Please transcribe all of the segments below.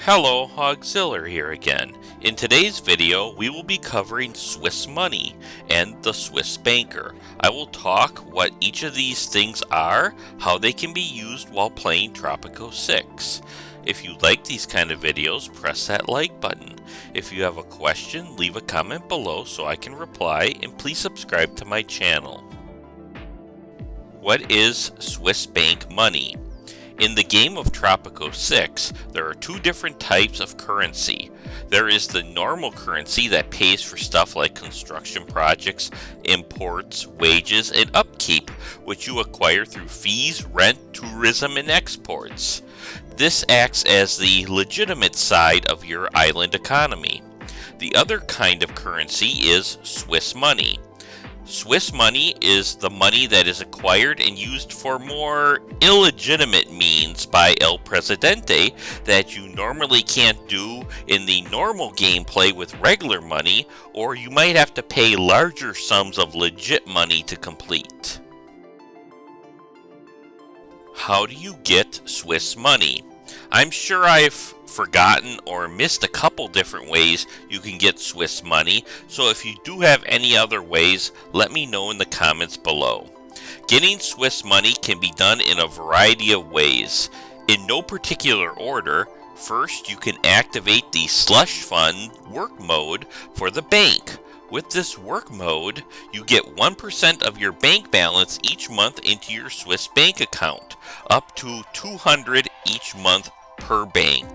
Hello, Hogziller here again. In today's video, we will be covering Swiss money and the Swiss banker. I will talk what each of these things are, how they can be used while playing Tropico 6. If you like these kind of videos, press that like button. If you have a question, leave a comment below so I can reply, and please subscribe to my channel. What is Swiss bank money? In the game of Tropico 6, there are two different types of currency. There is the normal currency that pays for stuff like construction projects, imports, wages, and upkeep, which you acquire through fees, rent, tourism, and exports. This acts as the legitimate side of your island economy. The other kind of currency is Swiss money. Swiss money is the money that is acquired and used for more illegitimate means by El Presidente that you normally can't do in the normal gameplay with regular money, or you might have to pay larger sums of legit money to complete. How do you get Swiss money? I'm sure I've forgotten or missed a couple different ways you can get Swiss money, so if you do have any other ways, let me know in the comments below. Getting Swiss money can be done in a variety of ways. In no particular order, first you can activate the slush fund work mode for the bank. With this work mode, you get 1% of your bank balance each month into your Swiss bank account, up to 200 each month per bank.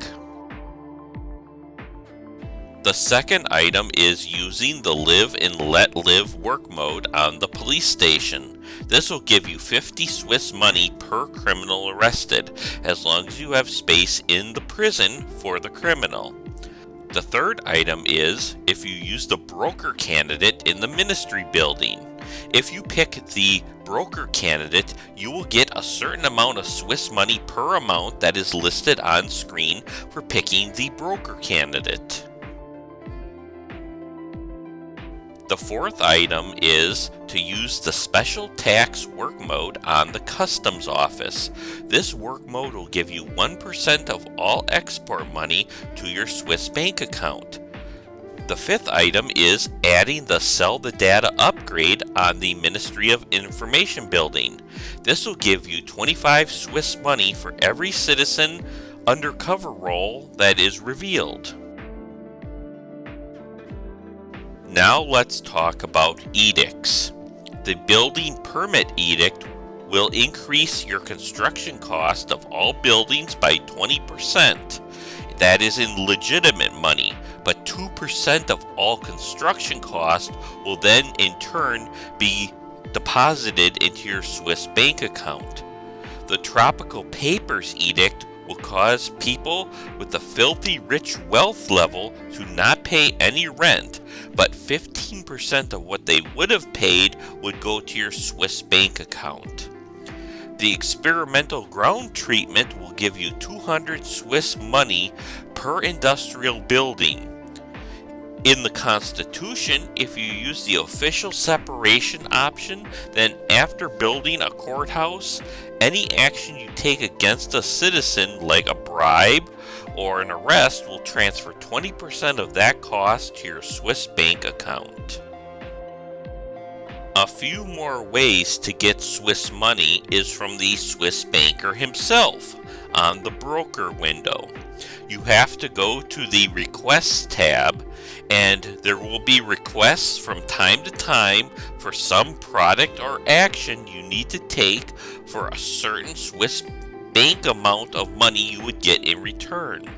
The second item is using the live and let live work mode on the police station. This will give you 50 Swiss money per criminal arrested, as long as you have space in the prison for the criminal. The third item is if you use the broker candidate in the ministry building. If you pick the broker candidate, you will get a certain amount of Swiss money per amount that is listed on screen for picking the broker candidate. The fourth item is to use the special tax work mode on the customs office. This work mode will give you 1% of all export money to your Swiss bank account. The fifth item is adding the Sell the Data upgrade on the Ministry of Information building. This will give you 25 Swiss money for every citizen undercover role that is revealed. Now let's talk about edicts. The building permit edict will increase your construction cost of all buildings by 20%. That is in legitimate money, but 2% of all construction cost will then in turn be deposited into your Swiss bank account. The Tropical Papers edict will cause people with a filthy rich wealth level to not pay any rent, but 15% of what they would have paid would go to your Swiss bank account. The experimental ground treatment will give you 200 Swiss money per industrial building. In the Constitution, if you use the official separation option, then after building a courthouse, any action you take against a citizen, like a bribe or an arrest, will transfer 20% of that cost to your Swiss bank account. A few more ways to get Swiss money is from the Swiss banker himself on the broker window. You have to go to the Requests tab, and there will be requests from time to time for some product or action you need to take for a certain Swiss bank amount of money you would get in return.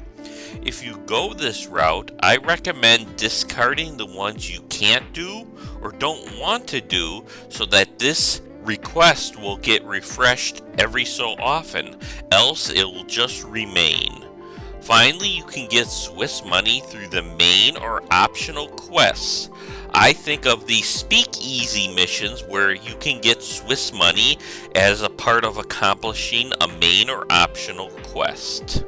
If you go this route, I recommend discarding the ones you can't do or don't want to do so that this request will get refreshed every so often, else it will just remain. Finally, you can get Swiss money through the main or optional quests. I think of the Speakeasy missions where you can get Swiss money as a part of accomplishing a main or optional quest.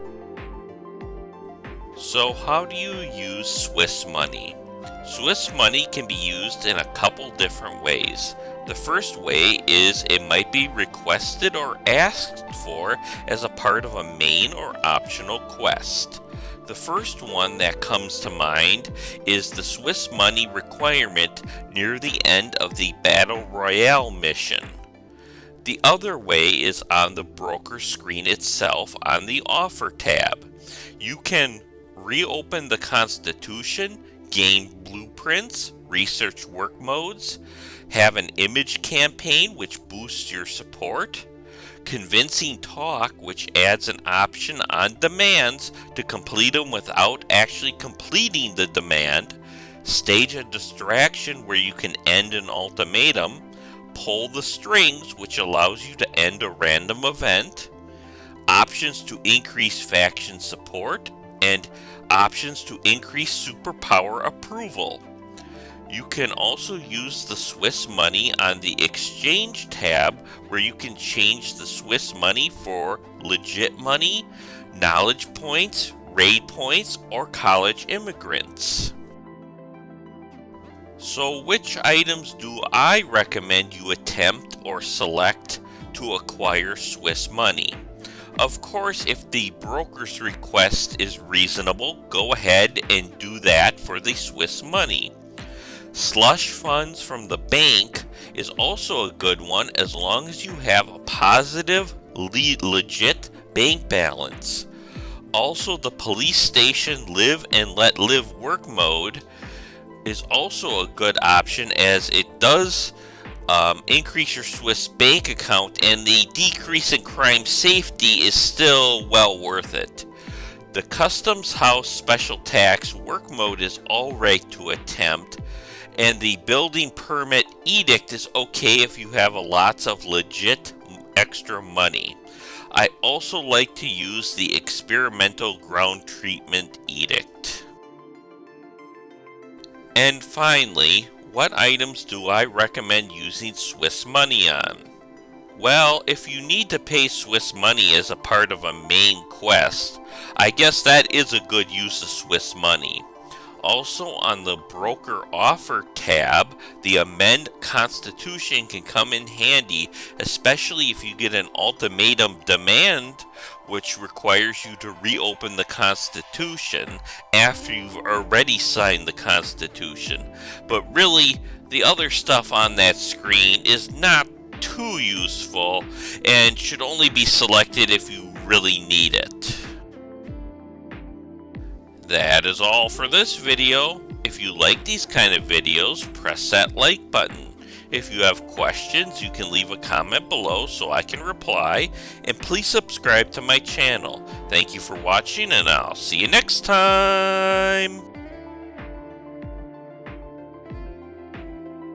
So how do you use Swiss money? Swiss money can be used in a couple different ways. The first way is it might be requested or asked for as a part of a main or optional quest. The first one that comes to mind is the Swiss money requirement near the end of the Battle Royale mission. The other way is on the broker screen itself on the Offer tab. You can reopen the Constitution, gain blueprints, research work modes, have an image campaign which boosts your support, convincing talk which adds an option on demands to complete them without actually completing the demand, stage a distraction where you can end an ultimatum, pull the strings which allows you to end a random event, options to increase faction support, and options to increase superpower approval. You can also use the Swiss money on the Exchange tab where you can change the Swiss money for legit money, knowledge points, raid points, or college immigrants. So which items do I recommend you attempt or select to acquire Swiss money? Of course, if the broker's request is reasonable, go ahead and do that for the Swiss money. Slush funds from the bank is also a good one as long as you have a positive, legit bank balance. Also, the police station live and let live work mode is also a good option as it does increase your Swiss bank account, and the decrease in crime safety is still well worth it. The Customs House Special Tax work mode is alright to attempt, and the Building Permit Edict is okay if you have lots of legit extra money. I also like to use the Experimental Ground Treatment Edict. And finally, what items do I recommend using Swiss money on? Well, if you need to pay Swiss money as a part of a main quest, I guess that is a good use of Swiss money. Also, on the Broker Offer tab, the Amend Constitution can come in handy, especially if you get an ultimatum demand which requires you to reopen the Constitution after you've already signed the Constitution. But really, the other stuff on that screen is not too useful and should only be selected if you really need it. That is all for this video. If you like these kind of videos, press that like button. If you have questions, you can leave a comment below so I can reply. And please subscribe to my channel. Thank you for watching, and I'll see you next time.